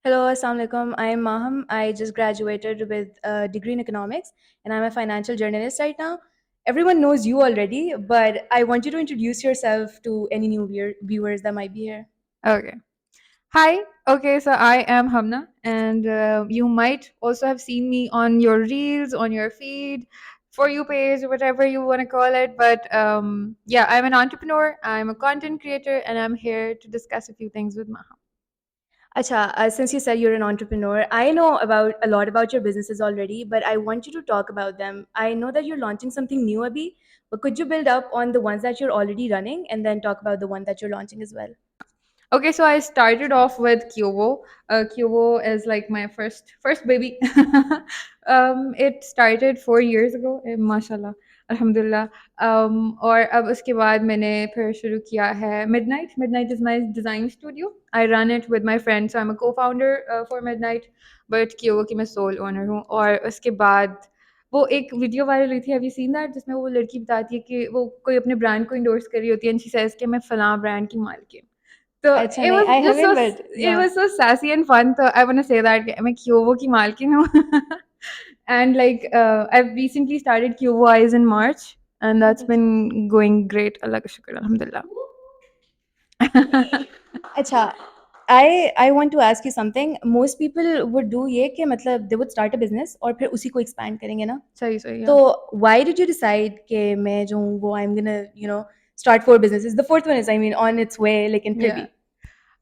Hello, Assalamu alaikum. I am Maham. I just graduated with a degree in economics and I'm a financial journalist right now. Everyone knows you already, but I want you to introduce yourself to any new viewers that might be here. Okay. Hi. Okay, so I am Hamna, and you might also have seen me on your reels, on your feed, for you page, whatever you want to call it. But yeah, I'm an entrepreneur, I'm a content creator, and I'm here to discuss a few things with Maha. Acha, since you said you're an entrepreneur, I know about a lot about your businesses already, but I want you to talk about them. I know that you're launching something new, Abhi, but could you build up on the ones that you're already running and then talk about the one that you're launching as well? Okay, so I started off with Kyovo. Kyovo is like my first baby. It started 4 years ago. Mashallah, alhamdulillah. और अब उसके बाद मैंने फिर शुरू किया है Midnight. Midnight is my design studio. I run it with my friend, so I'm a co-founder for Midnight. But Kyovo की मैं sole owner हूँ. और उसके बाद वो एक वीडियो वायरल हुई थी, हैव यू सीन दैट, जिसमें वो लड़की बताती है कि वो कोई अपने ब्रांड को इंडोर्स कर रही होती है एंड शी सेज कि मैं फलां ब्रांड की मालिक हूँ. So Acha, nahi, I haven't, but it yeah. was so sassy and fun. So I want to say that I'm a Kyovo ki malkin hu. And like I've recently started Kyovo Eyes in March, and that's बहुत अच्छा. been going great. Allah ka shukr, alhamdulillah. अच्छा, I want to ask you something. Most people would do ये कि मतलब they would start a business और फिर उसी को expand करेंगे ना. सही सही तो yeah. why did you decide कि मैं जो हूँ वो I'm gonna start 4 businesses. The fourth one is I mean on its way लेकिन फिर Yeah. भी.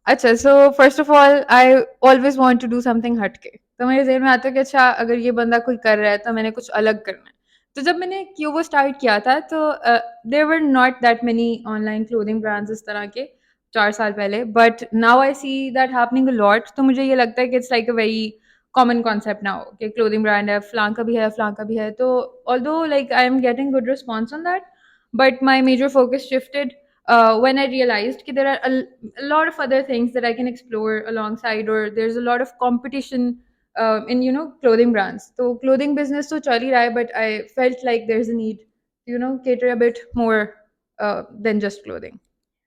अच्छा, so first of all I always want to do something हटके. तो मेरे ज़हन में आता है कि अच्छा अगर ये बंदा कोई कर रहा है तो मैंने कुछ अलग करना है. तो जब मैंने क्यूबो स्टार्ट किया था तो there were not that many online clothing brands इस तरह के 4 साल पहले, but now I see that happening a lot. तो मुझे ये लगता है कि it's like a very common concept now कि क्लोथिंग ब्रांड है, फलां का भी है, फलां का भी है. तो although like I am getting good response on that, but my major focus shifted when I realized that there are a lot of other things that I can explore alongside, or there's a lot of competition in clothing brands. So clothing business so chali raha hai, but I felt like there's a need to cater a bit more than just clothing.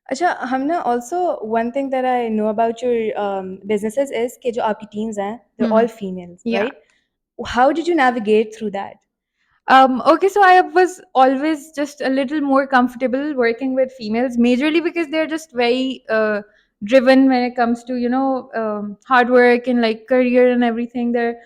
अच्छा, हम ना also one thing that I know about your businesses is कि जो आपकी teams हैं they're Hmm. all females, Yeah. right? How did you navigate through that? Okay, so I was always just a little more comfortable working with females, majorly because they're just very driven when it comes to hard work and like career and everything. They're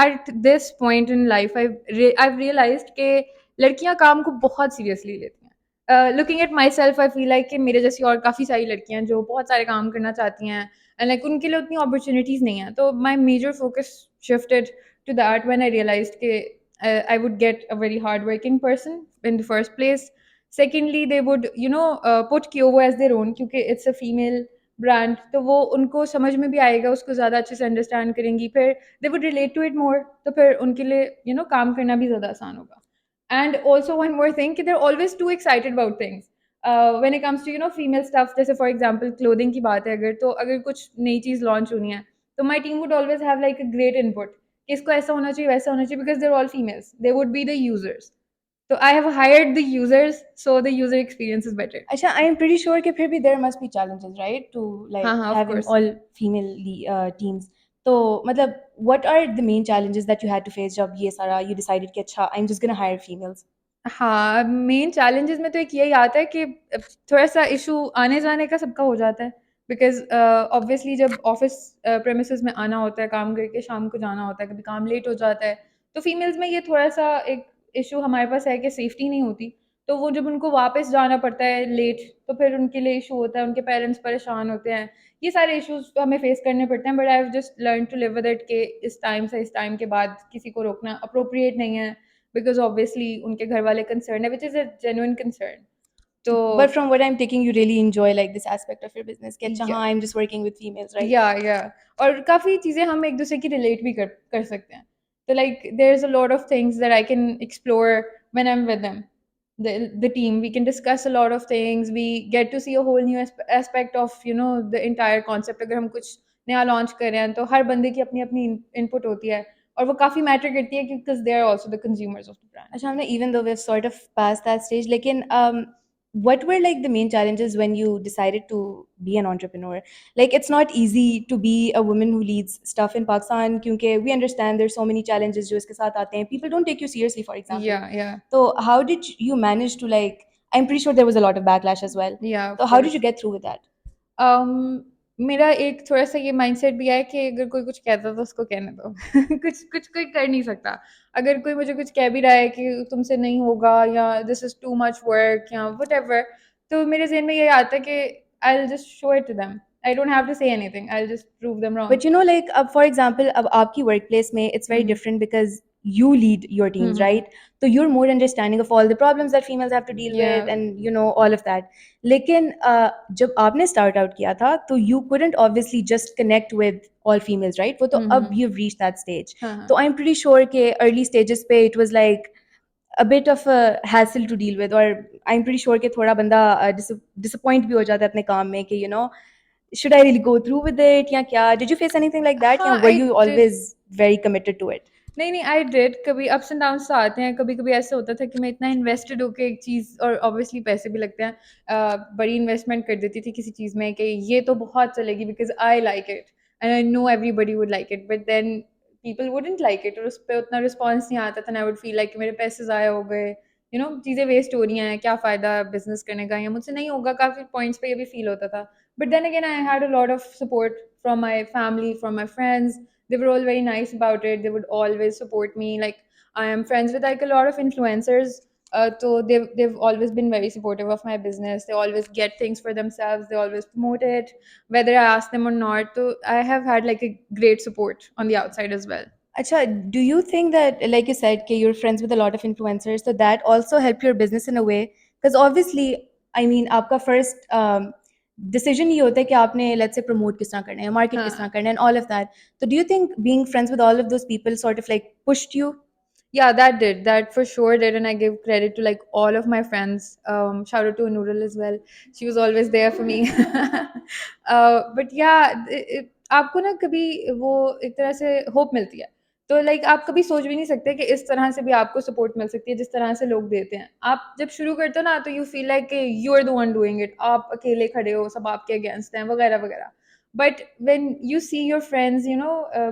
at this point in life, I've realized कि लड़कियां काम को बहुत seriously लेती हैं. Looking at myself, I feel like कि मेरे जैसी और काफ़ी सारी लड़कियां जो बहुत सारे काम करना चाहती हैं and like उनके लिए उतनी opportunities नहीं हैं. तो my major focus shifted to that when I realized कि I would get a very hardworking person in the first place. Secondly, they would, put Kyovo as their own क्योंकि it's a female brand. तो वो उनको समझ में भी आएगा, उसको ज़्यादा अच्छे से understand करेंगी. फिर they would relate to it more. तो फिर उनके लिए, काम करना भी ज़्यादा आसान होगा. And also one more thing, कि they're always too excited about things. When it comes to, female stuff, जैसे for example, clothing की बात है अगर, तो अगर कुछ नई चीज़ launch होनी है, तो my team would always have like a great input. कि इसको ऐसा होना चाहिए, वैसा होना चाहिए, because they're all females. They would be the users. So I have hired the users, so the user experience is better. अच्छा, I am pretty sure कि फिर भी there must be challenges, right? To like हाँ हाँ, of having course. all female teams. तो मतलब what are the main challenges that you had to face जब ये सारा you decided कि अच्छा I'm just gonna hire females? हाँ, मेन चैलेंजेस में तो एक यही आता है कि थोड़ा-सा इश्यू आने-जाने का सबका हो जाता है। बिकॉज़ ऑब्वियसली जब ऑफ़िस प्रेमिसेस में आना होता है, काम करके शाम को जाना होता है, कभी काम लेट हो जाता है, तो फीमेल्स में ये थोड़ा-सा एक इश्यू हमारे पास है कि सेफ्टी नहीं होती। तो वो जब उनको वापस जाना पड़ता है लेट, तो फिर उनके लिए इश्यू होता है, उनके पेरेंट्स परेशान होते हैं। ये सारे इश्यूज़ तो हमें फेस करने पड़ते हैं, but I have just learn to live with it कि इस टाइम से इस टाइम के बाद किसी को रोकना एप्रोप्रिएट नहीं है। बिकॉज़ ऑब्वियसली उनके घर वाले कंसर्न्ड है, which is a genuine concern. तो But from what I'm taking, you really enjoy like this aspect of your business. कि अच्छा या हाँ I'm just working with females, right? या और काफ़ी चीज़ें हम एक-दूसरे की रिलेट भी कर कर सकते हैं. तो like there is a lot of things that I can explore when I am with them. The team, we can discuss a lot of things, we get to see a whole new aspect of the entire concept. अगर हम कुछ नया launch कर रहे हैं तो हर बंदे की अपनी-अपनी इनपुट होती है और वो काफ़ी मैटर करती है because they are also the consumers of the brand. अच्छा हमने even though we've sort of passed that stage लेकिन what were like the main challenges when you decided to be an entrepreneur? Like it's not easy to be a woman who leads stuff in Pakistan because we understand there's so many challenges jo iske sath aate hain. People don't take you seriously, for example. Yeah, yeah, So how did you manage to like, I'm pretty sure there was a lot of backlash as well. yeah, of So how did course. you get through with that? मेरा एक थोड़ा-सा ये mindset भी है कि अगर कोई कुछ कहता है तो उसको कहने दो। कुछ कुछ कोई कर नहीं सकता। अगर कोई मुझे कुछ कह भी रहा है कि तुमसे नहीं होगा या this is too much work या व्हाटएवर, तो मेरे ज़हन में ये आता है कि I will just show it to them. I don't have to say anything, I will just prove them wrong. But you know, like for example, अब आपकी workplace में it's very hmm, different because you lead your hmm, teams, hmm. right? So you're more understanding of all the problems that females have to deal with, या and you know all of that. लेकिन जब आपने start out किया था, तो you couldn't obviously just connect with all females, right? वो तो हुँ, अब हुँ। you've reached that stage. हाँ, हाँ। तो I'm pretty sure कि early stages पे it was like a bit of a hassle to deal with, or I'm pretty sure कि थोड़ा बंदा disappoint भी हो जाता है अपने काम में कि you know should I really go through with it या क्या? Did you face anything like that या हाँ, were I you did. always very committed to it? नहीं, नहीं, आई डिड। कभी अप्स एंड डाउन्स तो आते हैं, कभी-कभी ऐसा होता था कि मैं इतना इन्वेस्टेड होके एक चीज़, और ऑब्वियसली पैसे भी लगते हैं, बड़ी इन्वेस्टमेंट कर देती थी किसी चीज़ में कि ये तो बहुत चलेगी because I like it and I know everybody would like it, but then people wouldn't like it और उस पे उतना रिस्पॉन्स नहीं आता था and I would feel like कि मेरे पैसे ज़ाया हो गए, चीज़ें वेस्ट हो रही हैं, क्या फ़ायदा बिज़नेस करने का या मुझसे नहीं होगा, काफ़ी पॉइंट्स पे ये भी फील होता था। But then again I had a lot of support from my family, from my friends. They were all very nice about it. They would always support me. Like I am friends with like a lot of influencers. So they've always been very supportive of my business. They always get things for themselves. They always promote it, whether I ask them or not. So I have had like a great support on the outside as well. Acha, do you think that, like you said, कि you're friends with a lot of influencers, so that also help your business in a way? Because obviously, I mean, आपका first decision ये होता है कि आपने let's say promote किस तरह करना है, market किस तरह हाँ. करना है, and all of that. So do you think being friends with all of those people sort of like pushed you? Yeah, that did. That for sure did, and I give credit to like all of my friends. Shout out to Noodle as well. She was always there for me. But yeah, आपको ना कभी वो एक तरह से hope मिलती है। तो लाइक आप कभी सोच भी नहीं सकते कि इस तरह से भी आपको सपोर्ट मिल सकती है जिस तरह से लोग देते हैं। आप जब शुरू करते हो ना तो यू फील लाइक कि you are the one doing it. आप अकेले खड़े हो, सब आपके अगेंस्ट हैं वगैरह वगैरह। But when you see your friends,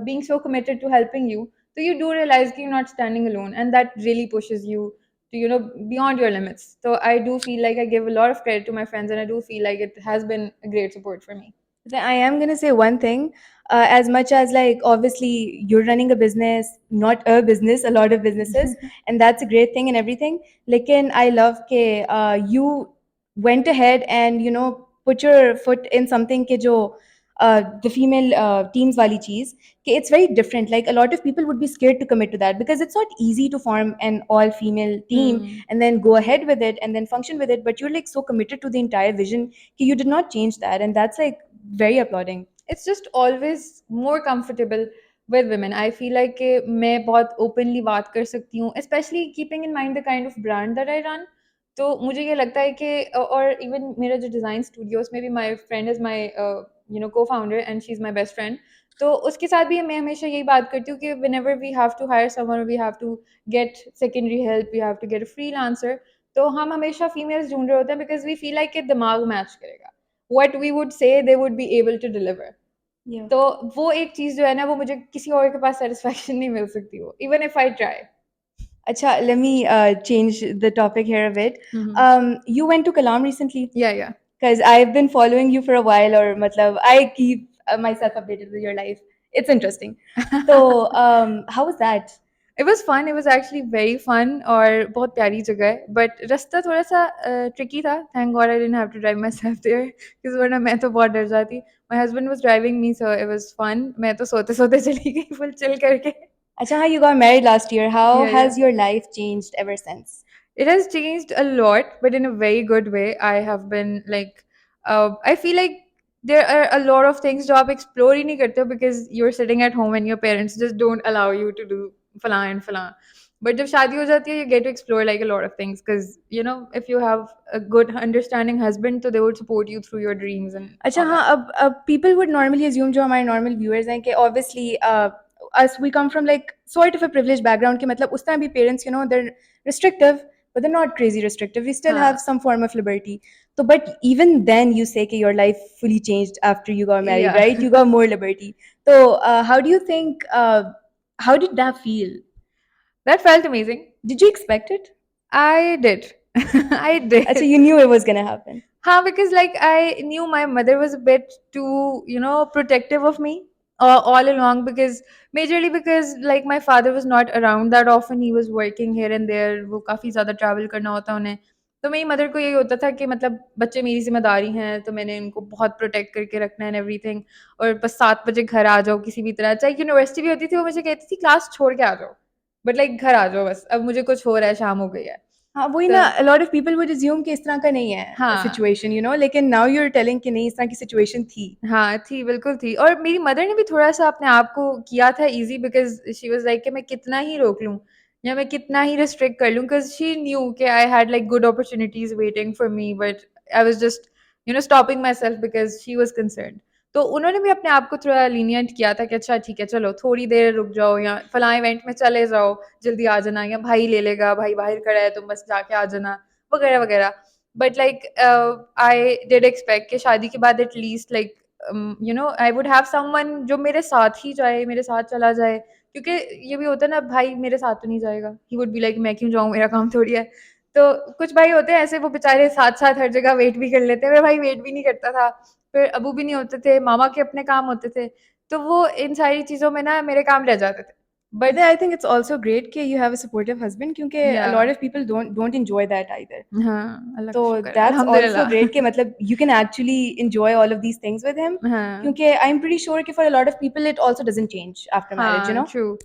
being so committed to helping you, so you do realize that you're not standing alone, and that really pushes you to beyond your limits. So I do feel like I give a lot of credit to my friends, and I do feel like it has been a great support for me. Then I am gonna say one thing. As much as like obviously you're running a business, not a business, a lot of businesses, and that's a great thing and everything. Like, I love ke you went ahead and put your foot in something ke jo the female teams wali cheese. Ke it's very different. Like a lot of people would be scared to commit to that because it's not easy to form an all female team Hmm. and then go ahead with it and then function with it. But you're like so committed to the entire vision कि you did not change that, and that's like very applauding. It's just always more comfortable with women. I feel like कि मैं बहुत openly बात कर सकती हूँ, especially keeping in mind the kind of brand that I run. तो मुझे ये लगता है कि और even मेरा जो design studio उसमें भी my friend is my co-founder and she's my best friend. तो उसके साथ भी मैं हमेशा यही बात करती हूँ कि whenever we have to hire someone or we have to get secondary help, we have to get a freelancer, तो हम हमेशा females ढूंढ रहे होते हैं because we feel like कि दिमाग match करेगा. What we would say they would be able to deliver. Yeah. तो वो एक चीज़ जो है ना वो मुझे किसी और के पास सैटिस्फैक्शन नहीं मिल सकती वो even if I try. Acha, let me change the topic here a bit. You went to Kalam recently या या because I've been following you for a while, or matlab, I keep myself updated with your life. It's interesting. So, how was that? It was fun, it was actually very fun और बहुत प्यारी जगह है but रास्ता थोड़ा सा tricky था। Thank god I didn't have to drive myself there because वरना मैं तो बहुत डर जाती। My husband was driving me so it was fun. मैं तो सोते-सोते चली गई फुल चिल करके। Acha, you got married last year. How या या has your life changed ever since? It has changed a lot, but in a very good way. I have been like, I feel like there are a lot of things जो आप explore ही नहीं करते हो because you're sitting at home and your parents just don't allow you to do फलां and फलां. But जब शादी हो जाती है, you get to explore like a lot of things because if you have a good understanding husband, so they would support you through your dreams and अच्छा all हाँ, that. अब people would normally assume जो हमारे normal viewers हैं कि obviously us we come from like sort of a privileged background कि मतलब उस टाइम भी parents they're restrictive but they're not crazy restrictive. We still हाँ. have some form of liberty. So, but even then, you say that your life fully changed after you got married, Yeah. right? You got more liberty. So, how do you think? How did that feel? That felt amazing. Did you expect it? I did. I So did. you knew it was gonna happen. Huh, because like I knew my mother was a bit too, protective of me all along, because majorly because like my father was not around that often. He was working here and there. वो काफी ज़्यादा travel करना होता उन्हें. तो मेरी mother को यही होता था कि मतलब बच्चे मेरी जिम्मेदारी हैं, तो मैंने इनको बहुत प्रोटेक्ट करके रखना है एंड एवरीथिंग. और बस 7 बजे घर आ जाओ किसी भी तरह, चाहे यूनिवर्सिटी भी होती थी, वो मुझे कहती थी क्लास छोड़ के आ जाओ, बट लाइक घर आ जाओ, बस अब मुझे कुछ हो रहा है, शाम हो गई है. हाँ वही तो ना, a lot of people would assume कि इस तरह का नहीं है हाँ. situation, लेकिन now you're telling कि नहीं, इस तरह की situation थी. हाँ, थी, बिल्कुल थी. और मेरी मदर ने भी थोड़ा-सा अपने आप को किया था easy, because she was like कि मैं कितना ही रोक लूँ या मैं कितना ही रिस्ट्रिक्ट कर लूँ, बिकॉज़ शी न्यू कि I had like good opportunities waiting for me, but I was just stopping my self because she was concerned. तो उन्होंने भी अपने आप को थोड़ा लीनिएंट किया था कि अच्छा ठीक है, चलो थोड़ी देर रुक जाओ या फलाँ इवेंट में चले जाओ, जल्दी आ जाना, या भाई ले लेगा, भाई बाहर खड़ा है तुम बस जाके आ जाना, वगैरह-वगैरह. But like I did expect कि शादी के बाद at least like I would have someone जो मेरे साथ ही जाए, मेरे साथ चला जाए, क्योंकि ये भी होता है ना, भाई मेरे साथ तो नहीं जाएगा, ही वुड बी लाइक मैं क्यों जाऊँ, मेरा काम थोड़ी है. तो कुछ भाई होते हैं ऐसे, वो बेचारे साथ-साथ हर जगह वेट भी कर लेते हैं, मेरा भाई वेट भी नहीं करता था, फिर अब्बू भी नहीं होते थे, मामा के अपने काम होते थे, तो वो इन सारी चीज़ों में ना मेरे काम रह जाते थे. But but then I think it's also great कि you have a supportive husband, क्योंकि a या lot of people don't enjoy that either. हाँ, अल्लाह So का शुक्र है, that's also अल्हम्दुलिल्लाह. great कि मतलब you can actually enjoy all of these things with him, हाँ. क्योंकि I'm pretty sure कि for a lot of people it also doesn't change after marriage, हाँ, ट्रू.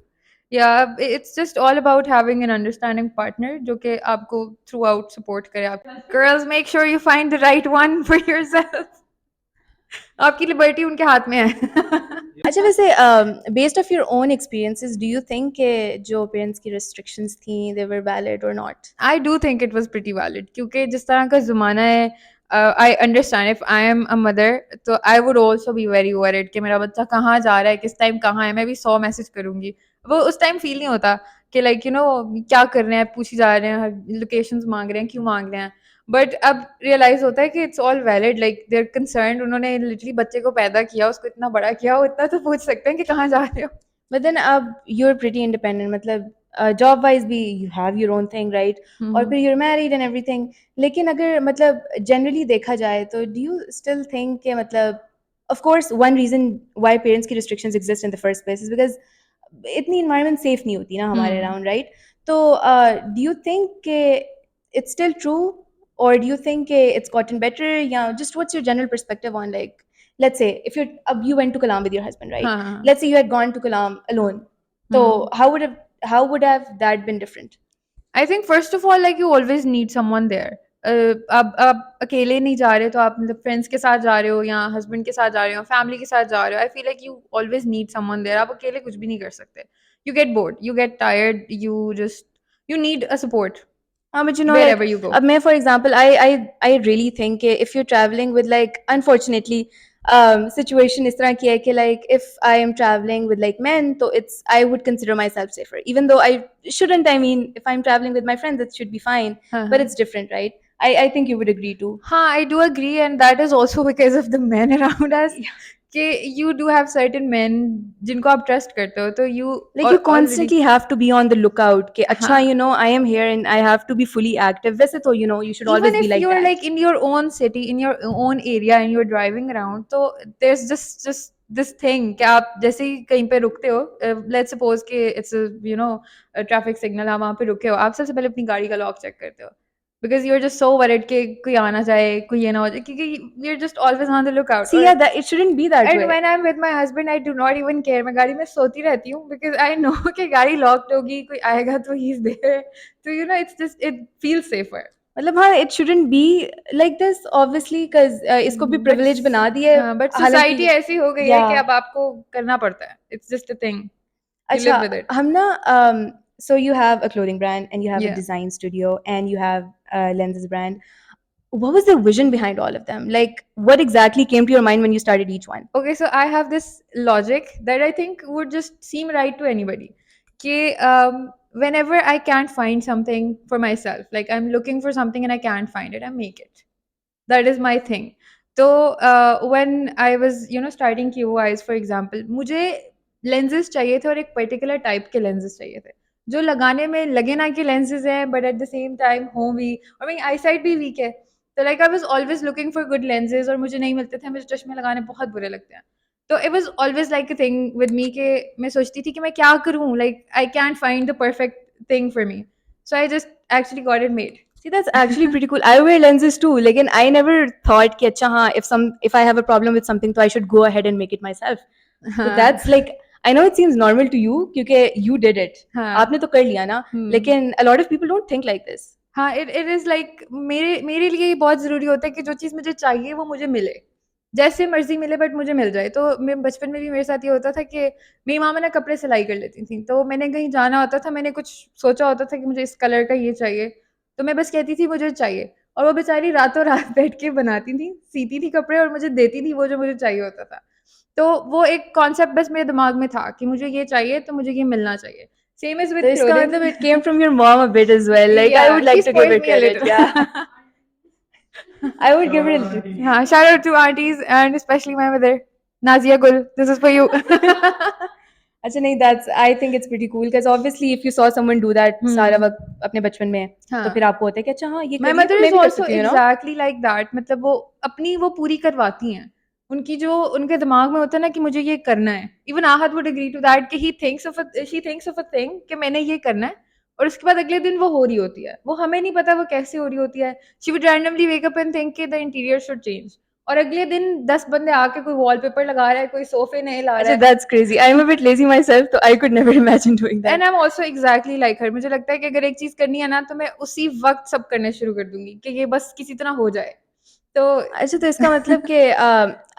या it's just all about having an understanding partner जो कि आपको through out support करे. आप girls make sure you find the right one for yourself. आपकी liberty उनके हाथ में है. अच्छा वैसे based off your own experiences, do you think कि जो parents की restrictions थी they were valid or not? I do think it was pretty valid, क्योंकि जिस तरह का ज़माना है, I understand if I am a mother, तो I would also be very worried कि मेरा बच्चा कहाँ जा रहा है, किस टाइम कहाँ है, मैं भी 100 मैसेज करूँगी. वो उस टाइम फील नहीं होता कि लाइक क्या कर रहे हैं, पूछी जा रहे हैं, लोकेशंस मांग रहे हैं, क्यों मांग रहे हैं. बट अब रियलाइज होता है कि it's all valid, like they are concerned, उन्होंने लिटरली बच्चे को पैदा किया, उसको इतना बड़ा किया, वो इतना तो पूछ सकते हैं कि कहाँ जा रहे हो. But then अब you're pretty independent, मतलब job wise भी you have your own thing, right? और फिर you're married and everything. लेकिन अगर मतलब generally देखा जाए तो do you still think कि मतलब of course one reason why parents की restrictions exist in the first place is because इतनी environment safe नहीं होती ना हमारे around, right? तो do you think कि it's still true, or do you think कि it's gotten better, या just what's your general perspective on, like, let's say if you went to Kalam with your husband, right? हाँ. Let's say you had gone to Kalam alone. So how would have that been different? I think first of all like you always need someone there. आप अकेले नहीं जा रहे, तो आप मतलब friends के साथ जा रहे हो या हस्बैंड के साथ जा रहे हो, फैमिली के साथ जा रहे हो, I feel like you always need someone there. आप अकेले कुछ भी नहीं कर सकते. You get bored, you get tired, you need a support But where like, ever you go. for example, I really think कि if you're traveling with, like, unfortunately, situation is तरह की है कि like if I am traveling with like men, so I would consider myself safer, even though I shouldn't. I mean, if I'm traveling with my friends, it should be fine, हाँ, but हाँ. it's different, right? I think you would agree too. हाँ, I do agree, and that is also because of the men around us. कि you do have certain men जिनको आप trust करते हो, तो you Like you already. constantly have to be on the lookout कि अच्छा, हाँ. I am here and I have to be fully active. वैसे तो you should Even always be if like you're that. like in your own city, in your own area, and you're driving around, so there's just this thing कि आप जैसे ही कहीं पे रुकते हो, let's suppose कि it's a traffic signal, आप वहाँ पे रुके हो, आप सबसे पहले अपनी गाड़ी का लॉक चेक करते हो, because you're just so worried कि कोई आ ना जाए, कोई ये ना हो जाए, क्योंकि we're just always on the lookout. See, yeah, that it shouldn't be that And way. when I'm with my husband, I do not even care. मैं गाड़ी में सोती रहती हूँ, because I know कि गाड़ी locked होगी, कोई आएगा तो he's there. So it's just, it feels safer. मतलब हाँ, it shouldn't be like this obviously, because इसको भी बट privilege बना दिया है, हाँ, बट सोसाइटी हालांकि ऐसी हो गई है कि yeah. अब आपको करना पड़ता है. It's just a thing, you अच्छा, लिव विद इट. हम ना so you have a clothing brand and you have a या. design studio and you have a lenses brand. What was the vision behind all of them? Like, what exactly came to your mind when you started each one? Okay, so I have this logic that I think would just seem right to anybody कि whenever I can't find something for myself, like I'm looking for something and I can't find it, I make it. That is my thing. So when I was starting QOIs for example, मुझे lenses चाहिए थे और एक particular type के lenses चाहिए थे जो लगाने में लगे ना कि lenses हैं but at the same time हो भी और मेरी eyesight भी weak है तो like I was always looking for good lenses और मुझे नहीं मिलते थे मुझे चश्मे लगाने बहुत बुरे लगते हैं तो it was always like a thing with me कि मैं सोचती थी कि मैं क्या करूँ like I can't find the perfect thing for me so I just actually got it made. See, that's actually pretty cool. I wear lenses too. Like, and I never thought कि अच्छा हाँ, if I have a problem with something, so I should go ahead and make it myself. So that's like, I know it seems normal to you क्योंकि you did it. हाँ. आपने तो कर लिया ना. लेकिन a lot of people don't think like this. हाँ it is like मेरे लिए ये बहुत ज़रूरी होता है कि जो चीज़ मुझे चाहिए वो मुझे मिले जैसे मर्जी मिले बट मुझे मिल जाए तो मैं बचपन में भी मेरे साथ ये होता था कि मेरी मामा ना कपड़े सिलाई कर लेती थी तो मैंने कहीं जाना होता था मैंने कुछ सोचा होता था कि मुझे इस कलर का ये चाहिए तो मैं बस कहती थी मुझे चाहिए और वो बेचारी रातों रात बैठ के बनाती थी सीती थी कपड़े और मुझे देती थी वो जो मुझे चाहिए होता था तो वो एक कॉन्सेप्ट बस मेरे दिमाग में था कि मुझे ये चाहिए तो मुझे ये मिलना चाहिए same as with तो इसका clothing. मतलब it came from your mom a bit as well. Like I would like she to give spoiled her me a credit. little. Yeah, I would give her a little. Yeah, shout out to aunties and especially my mother. Nazia Gul, this is for you. अच्छा नहीं, that's I think it's pretty cool because obviously if you saw someone do that सारा वक्त अपने बचपन में तो हाँ. फिर आपको होता है कि अच्छा हाँ ये My कर लिया mother तो मैं is भी कर also सकती हूँ, you know? exactly like that. मतलब वो अपनी वो पूरी करवाती हैं उनकी जो उनके दिमाग में होता है ना कि मुझे ये करना है इवन आहत would agree to that कि she thinks of a thing कि मैंने ये करना है और उसके बाद अगले दिन वो हो रही होती है वो हमें नहीं पता वो कैसे हो रही होती है she would randomly wake up and think कि the interior should change और अगले दिन 10 बंदे आके कोई वॉलपेपर लगा रहा है कोई सोफे नए ला रहा अच्छा है that's crazy. I'm a bit lazy myself, so I could never imagine doing that. And I am also exactly like her मुझे लगता है कि अगर एक चीज करनी है ना तो मैं उसी वक्त सब करने शुरू कर दूंगी कि ये बस किसी तरह हो जाए तो अच्छा तो इसका मतलब कि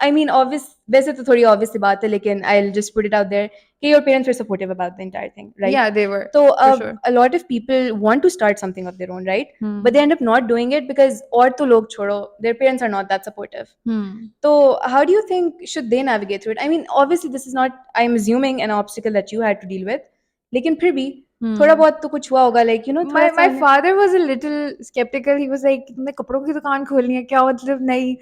आई मीन ऑब्वियस वैसे तो थोड़ी ऑब्वियस सी बात है लेकिन I will just put it out there कि your parents were supportive about the entire thing right yeah they were तो for sure a lot of people want to start something of their own right Hmm. but they end up not doing it because और तो लोग छोड़ो their parents are not that supportive Hmm. so how do you think should they navigate through it I mean obviously this is not I'm assuming an obstacle that you had to deal with लेकिन फिर भी थोड़ा बहुत तो कुछ हुआ होगा like you know थोड़ा my सा father was a little skeptical he was like तुमने कपड़ों की दुकान खोलनी है क्या मतलब नहीं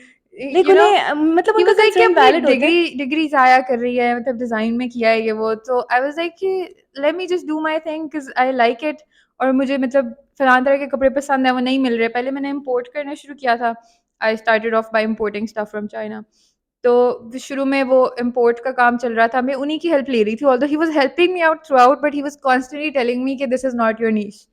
like you know उन्हें मतलब he उनका was like कि concern अपनी valid होता है डिग्री जाया कर रही है मतलब डिजाइन में किया है ये वो तो आई वाज लाइक कि let me just do my thing because I like it और मुझे मतलब फलां तरह के कपड़े पसंद है वो नहीं मिल रहे पहले मैंने इंपोर्ट करना शुरू किया था I started off by importing stuff from China तो शुरू में वो इम्पोर्ट का काम चल रहा था मैं उन्हीं की हेल्प ले रही थी although he was helping me out throughout but he was constantly telling me कि this is not your niche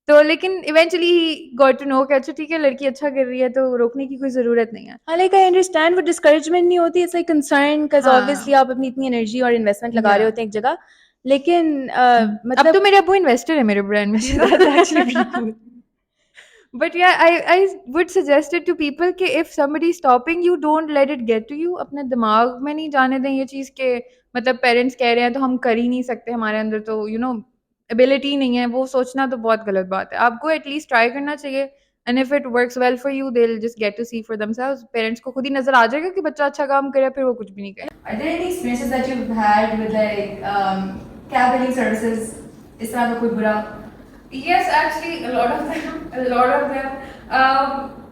तो लेकिन eventually he got to know कि अच्छा ठीक है लड़की अच्छा कर रही है तो रोकने की कोई ज़रूरत नहीं है हाँ लाइक आई अंडरस्टैंड वो डिस्करेजमेंट नहीं होती इट्स लाइक कंसर्न बिकॉज हाँ ऑब्वियसली आप अपनी इतनी एनर्जी और इन्वेस्टमेंट लगा रहे या होते हैं एक जगह लेकिन अब मतलब तो मेरे अब्बू इन्वेस्टर है मेरे ब्रांड में that's actually pretty cool. But yeah, I would suggest it to people कि if somebody is stopping you, don't let it get to you. अपने दिमाग में नहीं जाने दें ये चीज़ के मतलब पेरेंट्स कह रहे हैं तो हम कर ही नहीं सकते हमारे अंदर तो एबिलिटी नहीं है वो सोचना तो बहुत गलत बात है आपको एटलीस्ट ट्राई करना चाहिए and if it works well for you they will just get to see for themselves parents को खुद ही नजर आ जाएगा कि बच्चा अच्छा काम करे फिर वो कुछ भी नहीं करे Are there any experiences that you've had with like cab hailing services? इस तरह का कोई बुरा Yes, actually, a lot of them, a lot of them.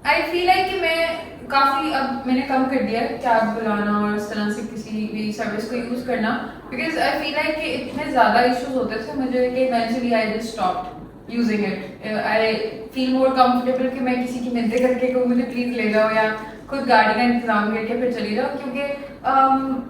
I feel like कि मैं काफ़ी अब मैंने कम कर दिया है कैब बुलाना और इस तरह से किसी भी सर्विस को यूज़ करना because I feel like कि इतने ज़्यादा issues होते थे मुझे कि eventually I just stopped using it. I feel more comfortable कि मैं किसी की मिन्नतें करके को मुझे प्लीज़ ले जाओ या खुद गाड़ी का इंतजाम करके फिर चली जाओ क्योंकि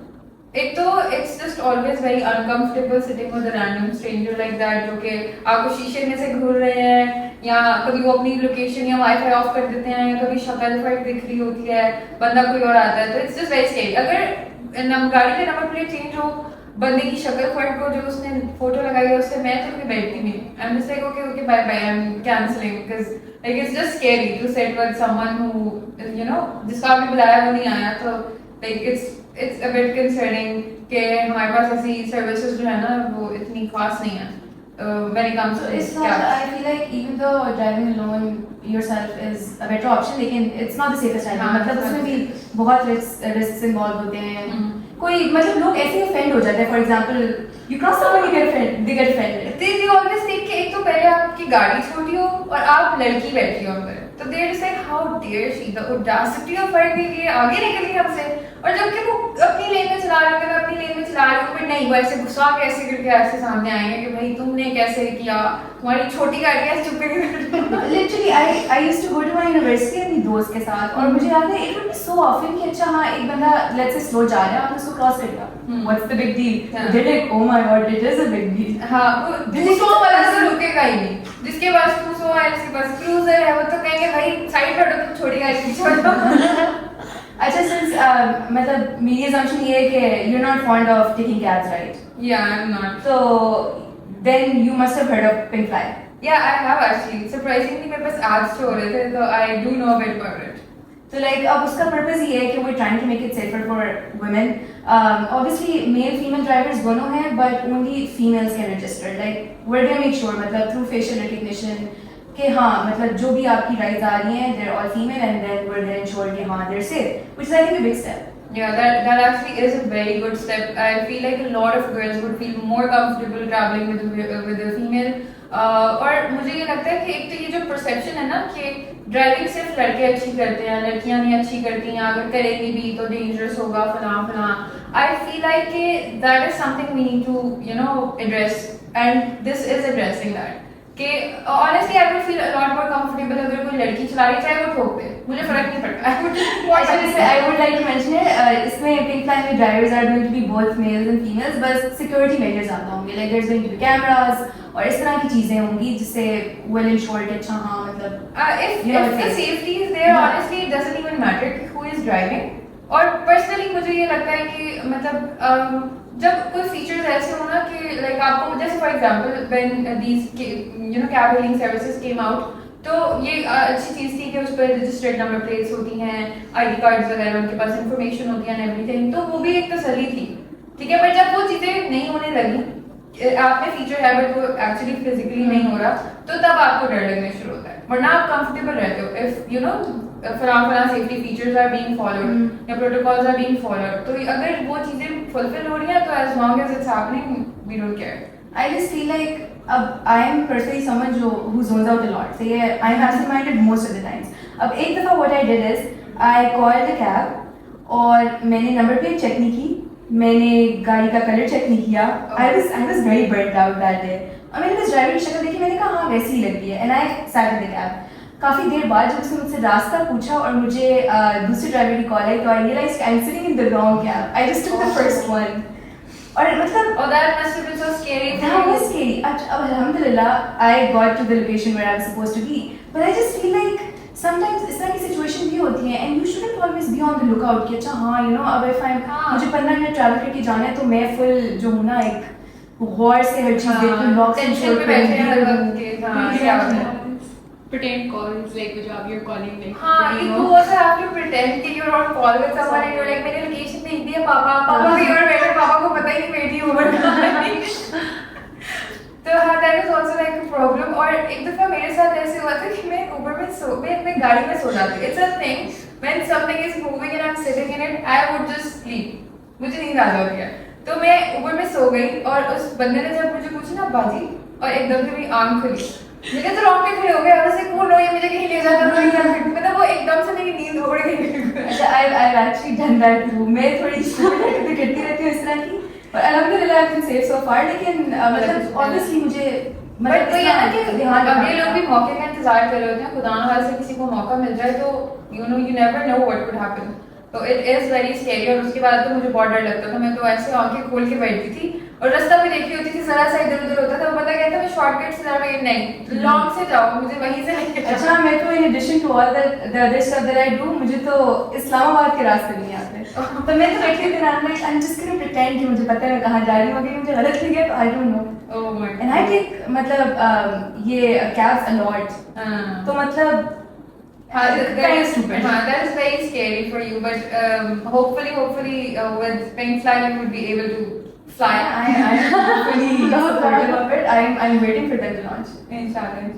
एक तो it's just always very uncomfortable sitting with a random stranger like that जो कि आपको शीशे में से घूर रहे हैं या कभी वो अपनी लोकेशन या वाईफाई ऑफ कर देते हैं या कभी शक्ल फट दिख रही होती है बंदा कोई और आता है तो इट्स जस्ट वेरी स्केरी अगर गाड़ी का नंबर प्लेट चेंज हो बंदे की शक्ल फट को जो उसने फोटो लगाई है उससे मैं तो बैठती नहीं I am just like okay okay bye bye I am cancelling because like it's just scary to sit with someone who जिसका आपने बुलाया वो नहीं आया तो like it's a bit concerning कि हमारे पास ऐसी services जो है ना वो इतनी खास नहीं है when it comes to it's not I feel like even though driving alone yourself is a better option लेकिन it's not the safest idea मतलब उसमें भी बहुत risks involved होते हैं कोई मतलब लोग ऐसे ही offend हो जाते हैं. For example, you cross someone, they get offended. they always think कि एक तो पहले आपकी गाड़ी छोटी हो और आप लड़की बैठी हो अंदर, तो they just like how dare she, the audacity of her कि ये आगे निकल गई हमसे, और जबकि वो अपनी लेन में चला रहे थे, मैं अपनी लेन में चला रही हूँ, फिर नहीं वो ऐसे गुस्सा के ऐसे करके ऐसे सामने आएंगे कि भाई तुमने कैसे किया, तुम्हारी छोटी गाड़ी है चुप करके. Literally, I used to go to my university अपनी दोस्त के साथ, और मुझे याद है it would be so often कि अच्छा हाँ एक बंदा let's say slow जा रहा है, आपने उसको क्रॉस कर दिया. What's the big deal? They're like, oh my god, it is a big deal. हाँ, वो 200 वाला तो रुकेगा ही नहीं. जिसके पास 200 है, जिसके पास क्रूजर है, वो तो कहेंगे भाई साइड हटो, तुम छोटी गाड़ी पीछे हटो. अच्छा, since मतलब मेरी assumption ये है कि you're not fond of taking cabs, right? Yeah, I'm not. So then you must have heard of Pinkfly. Yeah, I have actually. Surprisingly, मेरे पास ads हो रहे थे, तो I do know a bit about it. So like अब उसका purpose ये है कि we're trying to make it safer for women. Obviously male female drivers दोनों हैं, but only females can register. Like we're gonna make sure मतलब through facial recognition कि हाँ मतलब जो भी आपकी rides आ रही हैं they're all female, and then we're gonna ensure कि हाँ they're safe, which is I think a big step. Yeah, that actually is a very good step. I feel like a lot of girls would feel more comfortable traveling with a female. और मुझे ये लगता है कि एक तो ये जो परसेप्शन है ना कि ड्राइविंग सिर्फ लड़के अच्छी करते हैं, लड़कियां नहीं अच्छी करती हैं, अगर करेंगी भी तो डेंजरस होगा फलां फलां. आई फील लाइक कि that is something we need to address, and this is addressing that. कि honestly I would feel a lot more comfortable अगर कोई लड़की चला रही, चाहे वो ठोक दे, मुझे फर्क नहीं पड़ता. I would just I would like to mention it. इसमें Pinkfly में drivers are going to be both males and females, बस security measures ज़्यादा होंगे. Like there's going to be cameras और इस तरह की चीजें होंगी जिससे will ensure कि अच्छा हाँ मतलब if the safety is there, honestly it doesn't even matter who is driving. और पर्सनली मुझे ये लगता है कि मतलब जब कोई फीचर्स ऐसे हो ना कि लाइक आपको, जैसे for example when these cab hailing services came out, तो ये अच्छी चीज़ थी कि उस पर रजिस्टर्ड नंबर प्लेट्स होती हैं, आईडी कार्ड्स वगैरह उनके पास इंफॉर्मेशन होती है एंड एवरीथिंग, तो वो भी एक तसल्ली थी. ठीक है, पर जब वो चीज़ें नहीं होने लगी, आप में फीचर है बट वो एक्चुअली फिजिकली नहीं हो रहा, तो तब आपको डर लगने शुरू होता है. वरना आप कंफर्टेबल रहते हो इफ फलां safety features are being followed या प्रोटोकॉल्स आर बीइंग फॉलोड. तो अगर वो चीज़ें फुलफिल हो रही हैं तो as long as it's happening we don't care. I just feel like I am personally someone who zones out a lot. So yeah, I'm absent-minded most of the times. अब एक दफ़ा what I did is I called a cab और मैंने number plate check नहीं की, मैंने गाड़ी का कलर चेक नहीं किया. I was very burnt out that day. और मैंने बस ड्राइवर की शक्ल देखी, मैंने कहा हाँ वैसी ही लगती है, and I sat in the cab. काफ़ी देर बाद जब उसने मुझसे रास्ता पूछा और मुझे दूसरे ड्राइवर की कॉल आई, तो I realized I'm sitting in the wrong cab. I just took the first one. और मतलब that must have been so scary. That was scary. अब alhamdulillah I got to the location where I was supposed to be. But I just feel like sometimes इस तरह की situation भी होती है, and you shouldn't always be on the lookout कि अच्छा हाँ अब if I'm मुझे 15 मिनट ट्रैवल करके जाना है तो मैं फुल जो हूँ ना एक गौर से हर चीज़ देखूँ, लॉक्स एंड शोर पे pretend calls like which you're calling like you also have to pretend that you're on call with someone and you're like मैंने location भेज दिया पापा भी और मेरे पापा को पता ही नहीं मेरी उम्र. तो हाँ that is also like a problem. और एक दफ़ा मेरे साथ ऐसे हुआ था कि मैं ऊबर में मैं गाड़ी में सो जाती. It's a thing when something is moving and I'm sitting in it, I would just sleep. मुझे नींद आ जाती है. तो मैं ऊबर में सो गई और उस बंदे ने जब मुझे पूछा ना बाजी, और एकदम से मेरी आँख खुली, मेरे तो रोंगटे खड़े हो गए. और ऐसे कौन ये मुझे कहीं ले जाता है, मतलब वो एकदम से मेरी नींद उड़ गई. अच्छा I've actually done that too. मैं थोड़ी हरकतें करती रहती हूँ इस तरह की, और अल्हम्दुलिल्लाह I've been safe so far. लेकिन मतलब obviously मुझे बट तो ये ना कि अगले लोग भी मौके का इंतजार कर रहे होते हैं, खुदा न खास्ता किसी को मौका मिल जाए तो you never know what could happen. तो इट इज वेरी स्केरी. और उसके बाद तो मुझे बहुत डर लगता था. मैं तो ऐसे आंखें खोल के बैठती थी और रास्ता भी देखी होती थी, जरा सा इधर उधर होता था, वो पता कहता मैं शॉर्टकट से जाऊँ, नहीं लॉन्ग से जाओ, मुझे वहीं से नहीं. अच्छा मैं तो in addition to all the other stuff that I do, मुझे तो इस्लामाबाद के रास्ते नहीं आते. तो मैं तो बैठी थी ना, I'm just gonna pretend कि मुझे पता है मैं कहाँ जा रही हूँ, अगर मुझे गलत लग गया तो I don't know. Oh my God. And I take मतलब ये cabs a lot. तो मतलब that is very scary for you, but hopefully with Pinkfly you would be able to fly. I'm hopefully supportive of it. I'm waiting for them to launch. Inshallah. I'm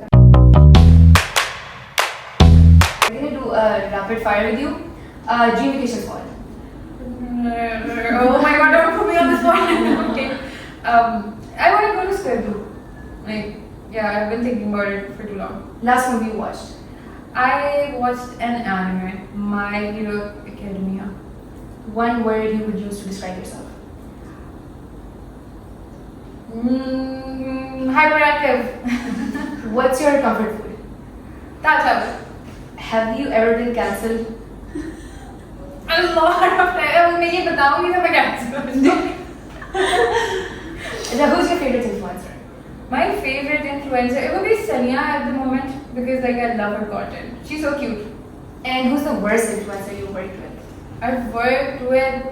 going to do a rapid fire with you. Dream vacation spot. Oh my god, don't put me on the spot. Okay. I want to go to Square. Like, yeah, I've been thinking about it for too long. Last movie you watched? I watched an anime, My Hero Academia. One word you would use to describe yourself? Hyperactive. What's your comfort food? That's how. Have you ever been cancelled? A lot of time. मैं ये बताऊंगी तो मैं cancel. Who's your favorite influencer? My favorite influencer, it would be Sanya at the moment because like I love her content. She's so cute. And who's the worst influencer you worked with? I've worked with.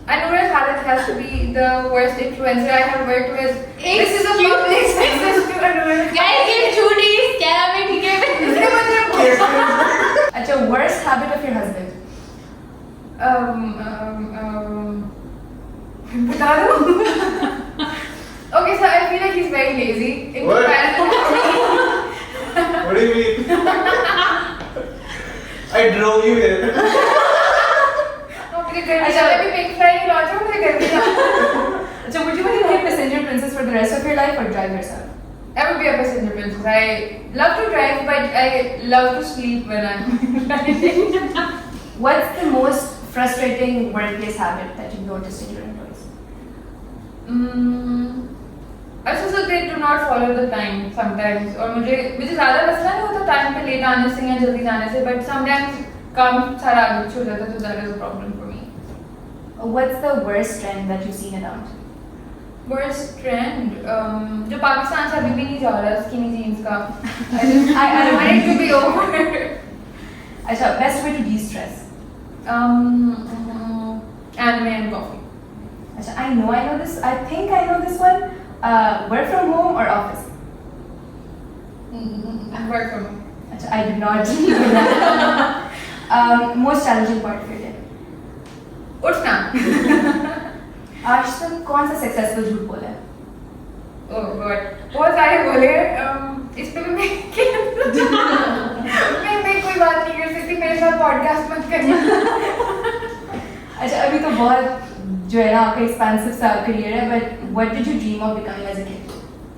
Anurag Khalid has to be the worst influencer I have worked with. This is a public access to Anurag. Guys, give Judy scam it. He gave it. इसके मतलब Achha, worst habit of your husband? बता दो. Okay, so I feel like he's very lazy in What? comparison to me. What do you mean? I drove you here. मुझे घर में जाना भी pink fly की लॉन्च है मुझे घर में जाना. So would you want to be a passenger princess for the rest of your life or drive yourself? I would be a passenger princess. I love to drive, but I love to sleep when I'm driving. What's the most frustrating workplace habit that you've noticed in your employees? अच्छा so they do not follow the time sometimes और मुझे ज़्यादा मसला नहीं होता time पे late आने से या जल्दी जाने से but sometimes काम सारा आगे पीछे हो जाता है तो that is a problem for me. What's the worst trend that you've seen around? Worst trend जो पाकिस्तान से अभी भी नहीं जा रहा skinny jeans का. I want it to be over. Achha, best way to de-stress? Anime and coffee. Achha, I know this. I think I know this one. Work from home or office? Work from home. Achha, I did not know that. Most challenging part of your day? उठना. आज तक कौन सा successful झूठ बोला है? Oh God, बहुत सारे बोले. इस पे भी मैं कोई बात नहीं कर सकती. मेरे साथ पॉडकास्ट मत करिए. अच्छा अभी तो बहुत जो है ना आपका एक्सपेंसिव सा करियर है but what did you dream of becoming as a kid?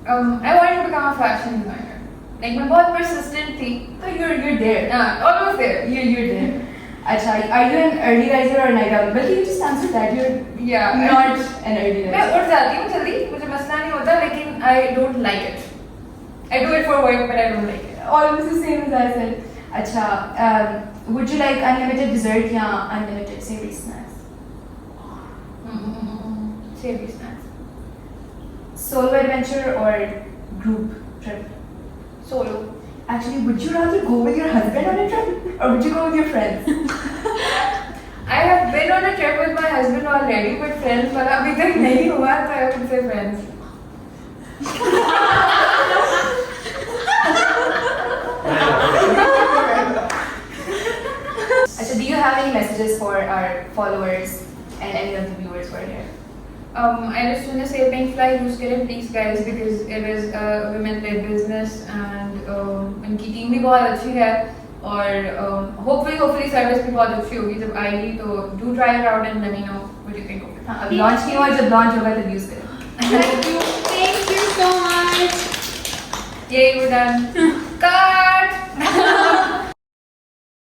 I wanted to become a fashion designer. Like मैं बहुत persistent थी. So you're there. Almost there. You're there. अच्छा are you an early riser or a night owl? But you just answered that you're Yeah. not an early मैं riser. उठ जाती हूँ जल्दी. मुझे मसला नहीं होता लेकिन I don't like it. I do it for work but I don't like it. Almost the same as I said. अच्छा would you like unlimited dessert या unlimited savory snacks? Savory snacks. Solo adventure or group trip? Solo. Actually, would you rather go with your husband on a trip or would you go with your friends? I have been on a trip with my husband already, but friends वाला अभी तक नहीं हुआ तो I would say friends. Achha, do you have any messages for our followers and any of the viewers who are here? I just want to say Pinkfly use करें please guys because it is a women-led business and इनकी team भी बहुत अच्छी है और hopefully service भी बहुत अच्छी होगी जब आएगी तो do try it out and let me know what you think of it. हाँ, अब launch नहीं हुआ जब launch होगा तब use करें. Thank you so much. Yay, we're done. Cut.